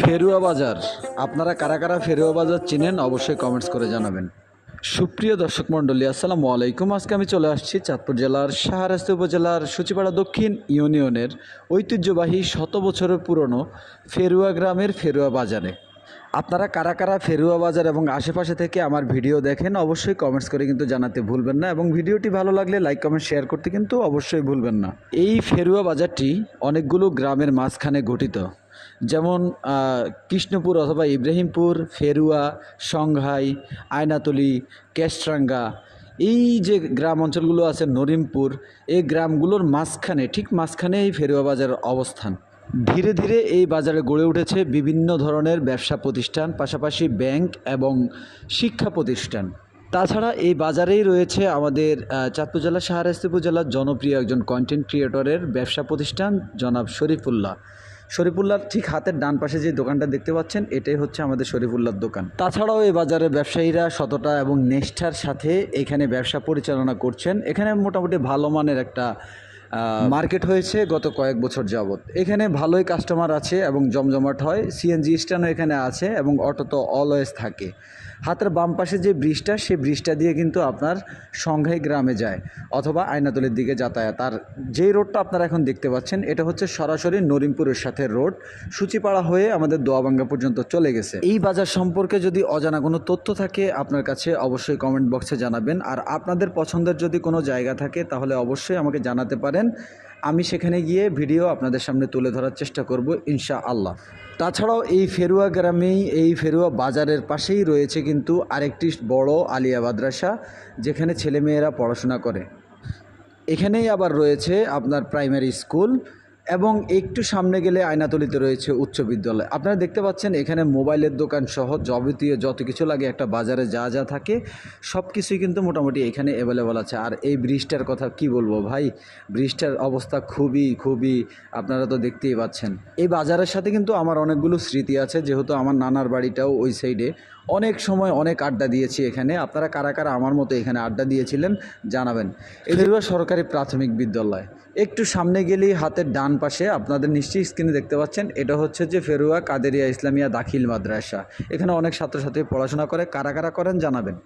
ফেরুয়া বাজার, আপনারা কারা কারা ফেরুয়া বাজার চিনেন অবশ্যই কমেন্টস করে জানাবেন। সুপ্রিয় দর্শক মণ্ডলী, আসসালামু আলাইকুম। আজকে আমি চলে আসছি চাঁদপুর জেলার শাহরাস্তি উপজেলার সূচিপাড়া দক্ষিণ ইউনিয়নের ঐতিহ্যবাহী শত বছরের পুরনো ফেরুয়া গ্রামের ফেরুয়া বাজারে। আপনারা কারা কারা ফেরুয়া বাজার এবং আশেপাশে থেকে আমার ভিডিও দেখেন অবশ্যই কমেন্টস করে কিন্তু জানাতে ভুলবেন না, এবং ভিডিওটি ভালো লাগলে লাইক কমেন্ট শেয়ার করতে কিন্তু অবশ্যই ভুলবেন না। এই ফেরুয়া বাজারটি অনেকগুলো গ্রামের মাঝখানে গঠিত, যেমন কৃষ্ণপুর অথবা ইব্রাহিমপুর, ফেরুয়া, সংঘাই, আয়নাতলি, কেশরাঙ্গা, এই যে গ্রাম অঞ্চলগুলো আছে, নরিমপুর, এই গ্রামগুলোর মাঝখানে, ঠিক মাঝখানে এই ফেরুয়া বাজারের অবস্থান। ধীরে ধীরে এই বাজারে গড়ে উঠেছে বিভিন্ন ধরনের ব্যবসা প্রতিষ্ঠান, পাশাপাশি ব্যাংক এবং শিক্ষা প্রতিষ্ঠান। তাছাড়া এই বাজারেই রয়েছে আমাদের চাঁদপুর জেলা শাহরাস্তি উপজেলার জনপ্রিয় একজন কন্টেন্ট ক্রিয়েটরের ব্যবসা প্রতিষ্ঠান, জনাব শরীফুল্লাহর ঠিক হাতের ডান পাশে যে দোকানটা দেখতে পাচ্ছেন, এটাই হচ্ছে আমাদের শরীফুল্লাহর দোকান। তাছাড়াও এই বাজারের ব্যবসায়ীরা সততা এবং নিষ্ঠার সাথে এখানে ব্যবসা পরিচালনা করছেন। এখানে মোটামুটি ভালো মানের একটা মার্কেট হয়েছে গত কয়েক বছর যাবৎ। এখানে ভালোই কাস্টমার আছে এবং জমজমাট হয়। সিএনজি স্ট্যান্ডও এখানে আছে এবং অটো তো অলওয়েজ থাকে। হাতের বাম পাশে যে ব্রিজটা, সেই ব্রিজটা দিয়ে কিন্তু আপনার সংঘাই গ্রামে যায় অথবা আয়নাতলির দিকে যাতায়াত। আর যেই রোডটা আপনারা এখন দেখতে পাচ্ছেন, এটা হচ্ছে সরাসরি নরিমপুরের সাথে রোড, সূচিপাড়া হয়ে আমাদের দোয়াবাঙ্গা পর্যন্ত চলে গেছে। এই বাজার সম্পর্কে যদি অজানা কোনো তথ্য থাকে আপনার কাছে, অবশ্যই কমেন্ট বক্সে জানাবেন। আর আপনাদের পছন্দের যদি কোনো জায়গা থাকে তাহলে অবশ্যই আমাকে জানাতে পারেন, আমি সেখানে গিয়ে ভিডিও আপনাদের সামনে তুলে ধরার চেষ্টা করব ইনশাআল্লাহ। তাছাড়াও এই ফেরুয়া গ্রামেই, এই ফেরুয়া বাজারের পাশেই রয়েছে কিন্তু আরেকটি বড় আলিয়া মাদ্রাসা, যেখানে ছেলেমেয়েরা পড়াশোনা করে। এখানেই আবার রয়েছে আপনার প্রাইমারি স্কুল, এবং একটু সামনে গেলে আয়নাতলিতে রয়েছে উচ্চ বিদ্যালয়। আপনারা দেখতে পাচ্ছেন এখানে মোবাইলের দোকান সহ যাবতীয় যত কিছু লাগে একটা বাজারে যা যা থাকে সব কিছুই কিন্তু মোটামুটি এখানে অ্যাভেলেবল আছে। আর এই ব্রিজটার কথা কি বলবো ভাই, ব্রিজটার অবস্থা খুবই আপনারা তো দেখতেই পাচ্ছেন। এই বাজারের সাথে কিন্তু আমার অনেকগুলো স্মৃতি আছে, যেহেতু আমার নানার বাড়িটাও ওই সাইডে। অনেক সময় অনেক আড্ডা দিয়েছি এখানে। আপনারা কারা কারা আমার মতো এখানে আড্ডা দিয়েছিলেন জানাবেন। ফেরুয়া সরকারি প্রাথমিক বিদ্যালয় একটু সামনে গেলেই হাতের ডান পাশে আপনাদের নিশ্চয়ই স্ক্রিনে দেখতে পাচ্ছেন, এটা হচ্ছে যে ফেরুয়া কাদেরিয়া ইসলামিয়া দাখিল মাদ্রাসা। এখানে অনেক ছাত্রছাত্রী পড়াশোনা করে। কারা কারা করেন জানাবেন।